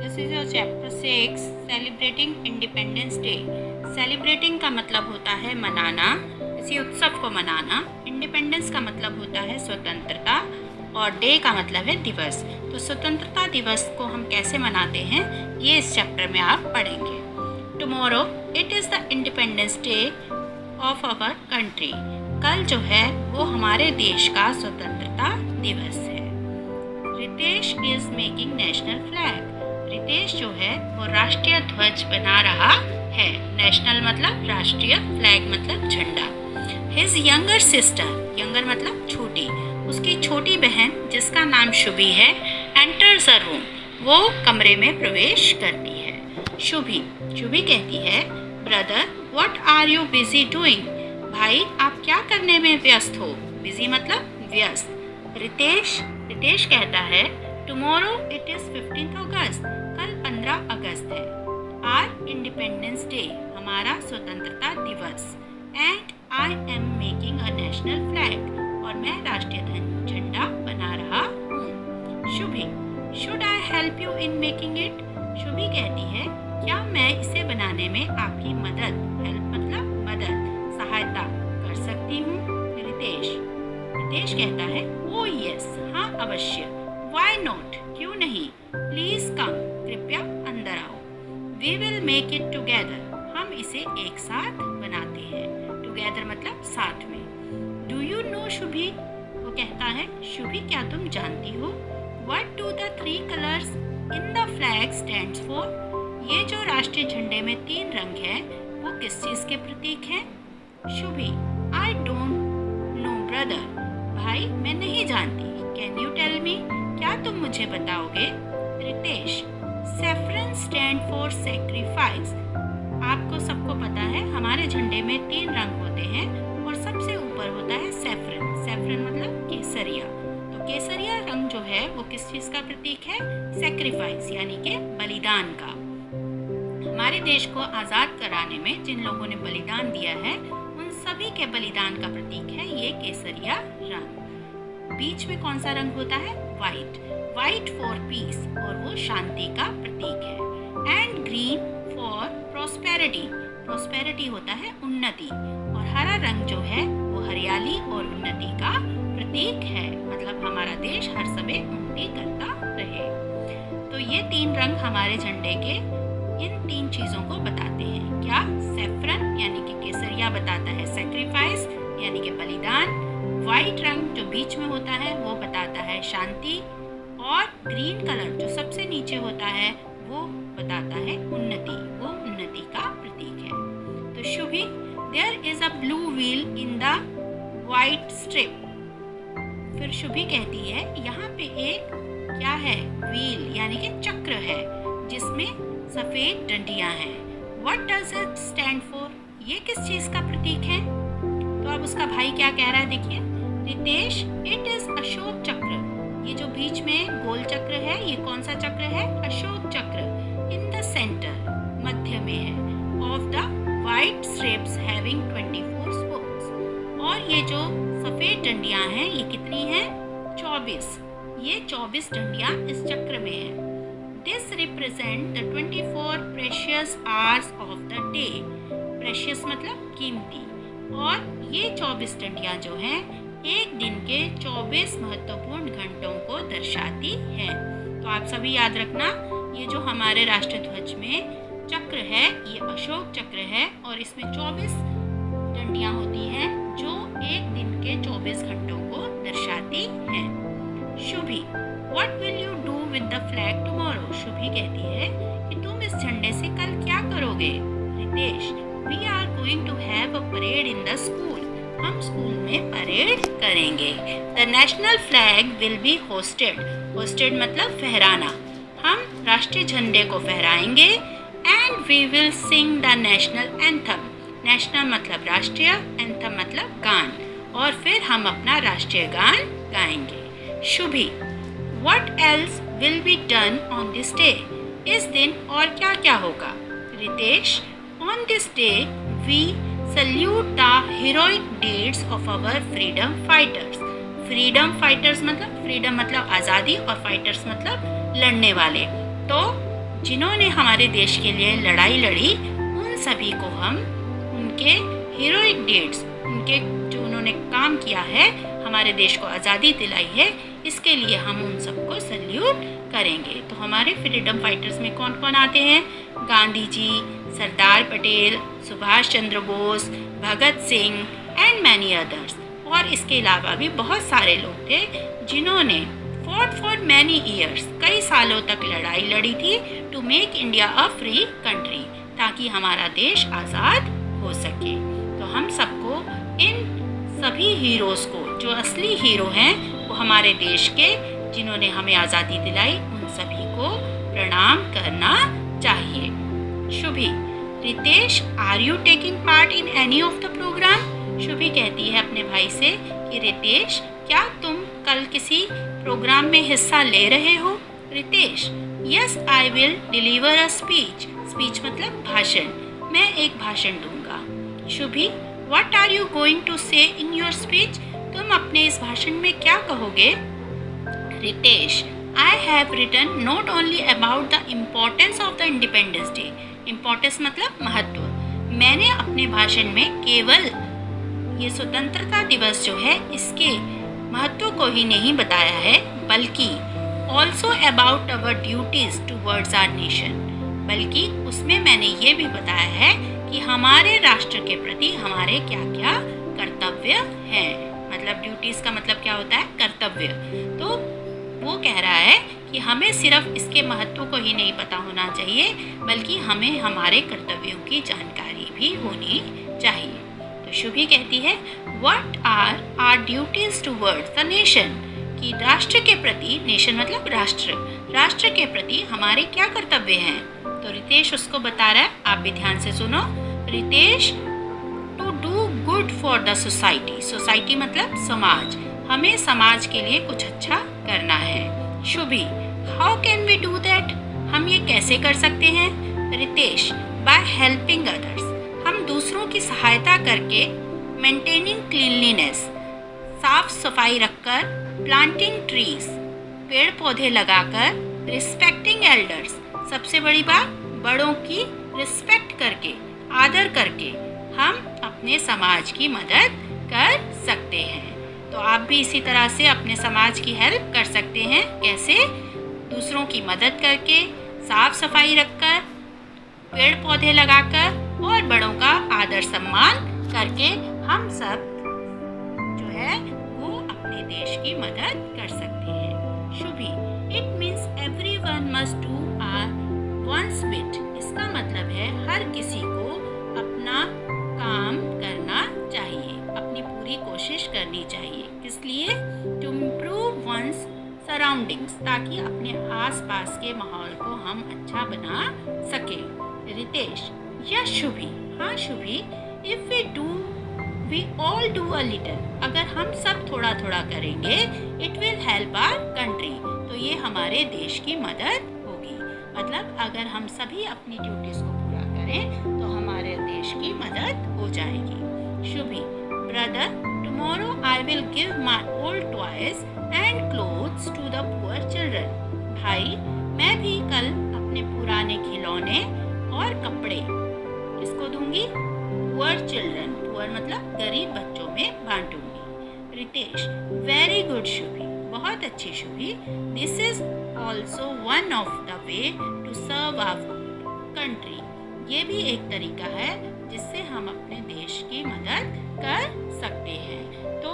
This is your chapter 6 celebrating independence day. Celebrating का मतलब होता है मनाना, किसी उत्सव को मनाना। इंडिपेंडेंस का मतलब होता है स्वतंत्रता और डे का मतलब है दिवस। तो स्वतंत्रता दिवस को हम कैसे मनाते हैं ये इस चैप्टर में आप पढ़ेंगे। Tomorrow it is the independence day of our country. कल जो है वो हमारे देश का स्वतंत्रता दिवस है। Ritesh is making national flag. Ritesh जो है वो राष्ट्रीय ध्वज बना रहा है। नेशनल मतलब राष्ट्रीय, फ्लैग मतलब झंडा। हिज यंगर सिस्टर, यंगर मतलब छोटी, उसकी छोटी बहन जिसका नाम शुभी है, एंटर्स अ रूम, वो कमरे में प्रवेश करती है। शुभी कहती है, brother what are you busy doing? भाई आप क्या करने में व्यस्त हो? बिजी मतलब व्यस्त। रितेश कहता है, टुमारो इट इज 15th अगस्त, कल 15 अगस्त है। आर इंडिपेंडेंस डे, हमारा स्वतंत्रता दिवस। And I am making a national flag, और मैं राष्ट्रीय झंडा बना रहा हूँ। Shubhi, should I help you in making it? Shubhi कहती है, क्या मैं इसे बनाने में आपकी मदद, हेल्प मतलब मदद, सहायता कर सकती हूँ? रितेश कहता है, ओ यस, हाँ अवश्य। वाई नॉट, क्यों नहीं? प्लीज कम, कृपया अंदर आओ। We will make it together, हम इसे एक साथ बनाते हैं। टुगेदर मतलब साथ में। Do you know Shubhi? वो कहता है, शुभी क्या तुम जानती हो? What do the 3 colours in the flag stands for? ये जो राष्ट्रीय झंडे में 3 रंग है वो किस चीज के प्रतीक हैं? Shubhi, I don't know brother, भाई मैं नहीं जानती। कैन यू टेल मी, क्या तुम मुझे बताओगे? Ritesh, saffron stand for sacrifice. आपको सबको पता है हमारे झंडे में 3 रंग होते हैं और सबसे ऊपर होता है सैफरन। सैफरन मतलब केसरिया। तो केसरिया रंग जो है वो किस चीज का प्रतीक है? सैक्रिफाइस यानी कि बलिदान का। हमारे देश को आज़ाद कराने में जिन लोगों ने बलिदान दिया है उन सभी के बलिदान का प्रतीक है ये केसरिया रंग। बीच में कौन सा रंग होता है? वाइट फॉर पीस, और वो शांति का प्रतीक है। एंड ग्रीन फॉर प्रोस्पेरिटी होता है उन्नति, और हरा रंग जो है वो हरियाली और उन्नति का प्रतीक है, मतलब हमारा देश हर समय उन्नति करता रहे। तो ये 3 रंग हमारे झंडे के इन 3 चीजों को बताते हैं। क्या? सैफरन यानी कि केसरिया बताता है सैक्रिफाइस यानी कि बलिदान। व्हाइट रंग जो बीच में होता है वो बताता है शांति, और ग्रीन कलर जो सबसे नीचे होता है वो बताता है उन्नति, वो उन्नति का प्रतीक है। तो Shubhi, there is a blue wheel in the white strip. फिर शुभी कहती है, यहाँ पे एक क्या है? व्हील यानी कि चक्र है जिसमें सफेद डंडियां हैं। What does it stand for? ये किस चीज का प्रतीक है? तो अब उसका भाई क्या कह रहा है, देखिए। रितेश, इट इज अशोक चक्र। ये जो बीच में गोल चक्र है ये कौन सा चक्र है? अशोक चक्र। इन द सेंटर, मध्य में है। Of the white strips having 24 spokes. और ये जो सफेद डंडियां हैं ये कितनी हैं? 24। ये 24 डंडियां इस चक्र में है। This represent the 24 precious hours of the day. Precious मतलब कीमती। और ये 24 डंडियां जो हैं एक दिन के 24 महत्वपूर्ण घंटों को दर्शाती हैं। तो आप सभी याद रखना, ये जो हमारे राष्ट्रीय ध्वज में चक्र है ये अशोक चक्र है, और इसमें 24 डंडियां होती हैं जो एक दिन के 24 घंटों को दर्शाती हैं। Shubhi, What will you do with the flag tomorrow? Shubhi कहती है कि तुम इस झंडे से कल क्या करोगे? Ritesh, We are going to have a parade in the school. हम स्कूल में परेड करेंगे। The national flag will be hoisted. Hoisted मतलब फहराना। हम राष्ट्रीय झंडे को फहराएंगे। And we will sing the national anthem. National मतलब राष्ट्रीय, anthem मतलब गान, और फिर हम अपना राष्ट्रीय गान गाएंगे। Shubhi, What else will be done on this day? इस दिन और क्या क्या होगा? Ritesh, on this day we salute the heroic deeds of our freedom fighters. Freedom fighters मतलब freedom मतलब आज़ादी, और fighters मतलब लड़ने वाले। तो जिन्होंने हमारे देश के लिए लड़ाई लड़ी, उन सभी को हम उनके हीरोइक डेट्स, उनके जो उन्होंने काम किया है, हमारे देश को आज़ादी दिलाई है, इसके लिए हम उन सबको सल्यूट करेंगे। तो हमारे फ्रीडम फाइटर्स में कौन कौन आते हैं? Gandhi ji, Sardar Patel, Subhash Chandra Bose, Bhagat Singh and many others. और इसके अलावा भी बहुत सारे लोग थे जिन्होंने फॉर मैनी ईयर्स, कई सालों तक लड़ाई लड़ी थी to make India a free country, ताकि हमारा देश आज़ाद हो सके। तो हम सबको इन सभी हीरोज़ को, जो असली हीरो हैं वो हमारे देश के, जिन्होंने हमें आज़ादी दिलाई, उन सभी को प्रणाम करना चाहिए। Shubhi, Ritesh, are you taking part in any of the program? Shubhi कहती है अपने भाई से कि रितेश, क्या तुम कल किसी प्रोग्राम में हिस्सा ले रहे हो? Ritesh, yes I will deliver a speech. Speech मतलब भाषण, मैं एक भाषण दूंगा। Shubhi, what are you going to say in your speech? तुम अपने इस भाषण में क्या कहोगे? Ritesh, I have written not only about the importance of the independence day. Importance मतलब महत्व। मैंने अपने भाषण में केवल ये स्वतंत्रता दिवस जो है इसके महत्व को ही नहीं बताया है, बल्कि also about our duties towards our nation, बल्कि उसमें मैंने ये भी बताया है कि हमारे राष्ट्र के प्रति हमारे क्या क्या कर्तव्य हैं। मतलब ड्यूटीज़ का मतलब क्या होता है? कर्तव्य। तो वो कह रहा है कि हमें सिर्फ इसके महत्व को ही नहीं पता होना चाहिए, बल्कि हमें हमारे कर्तव्यों की जानकारी भी होनी चाहिए। तो शुभी कहती है, what are our duties towards the nation, कि राष्ट्र के प्रति, नेशन मतलब राष्ट्र, राष्ट्र के प्रति हमारे क्या कर्तव्य हैं। तो रितेश उसको बता रहा है, आप भी ध्यान से सुनो। Ritesh, to do good for the society. Society मतलब समाज, हमें समाज के लिए कुछ अच्छा करना है। Shubhi, how can we do that? हम ये कैसे कर सकते हैं? रितेश, बाय हेल्पिंग अदर्स, हम दूसरों की सहायता करके, मेंटेनिंग क्लीनलीनेस, साफ सफाई रखकर, प्लांटिंग ट्रीज, पेड़ पौधे लगाकर, रिस्पेक्टिंग एल्डर्स, सबसे बड़ी बात, बड़ों की रिस्पेक्ट करके, आदर करके हम अपने समाज की मदद कर सकते हैं। तो आप भी इसी तरह से अपने समाज की हेल्प कर सकते हैं। कैसे? दूसरों की मदद करके, साफ सफाई रखकर, पेड़ पौधे लगाकर और बड़ों का आदर सम्मान करके हम सब जो है वो अपने देश की मदद कर सकते हैं। Shubhi, it means everyone must do one's bit. इसका मतलब है हर किसी को अपना काम करना चाहिए, अपनी पूरी कोशिश करनी चाहिए। किस लिए? टू इम्प्रूव वंस सराउंडिंग्स, ताकि अपने आसपास के माहौल को हम अच्छा बना सकें। रितेश, यस शुभी, हाँ Shubhi, if we all do a little, अगर हम सब थोड़ा थोड़ा करेंगे, it will help our country, तो ये हमारे देश की मदद होगी। मतलब अगर हम सभी अपनी ड्यूटीज को पूरा करें तो हमारे देश की मदद हो जाएगी। Shubhi, brother, tomorrow I will give my old toys and clothes to the poor children. भाई, मैं भी कल अपने पुराने खिलौने और कपड़े किसको दूंगी? पुअर चिल्ड्रन, पुअर मतलब गरीब बच्चों में बांटूंगी। रितेश, वेरी गुड शुभी, बहुत अच्छी Shubhi. This is also one of the way to serve our country. ये भी एक तरीका है जिससे हम अपने देश की मदद कर सकते हैं। तो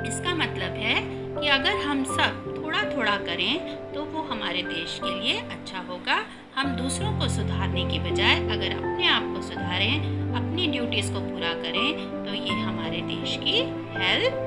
इसका मतलब है कि अगर हम सब थोड़ा थोड़ा करें तो वो हमारे देश के लिए अच्छा होगा। हम दूसरों को सुधारने की बजाय अगर अपने आप को सुधारें, अपनी ड्यूटीज़ को पूरा करें, तो ये हमारे देश की हेल्प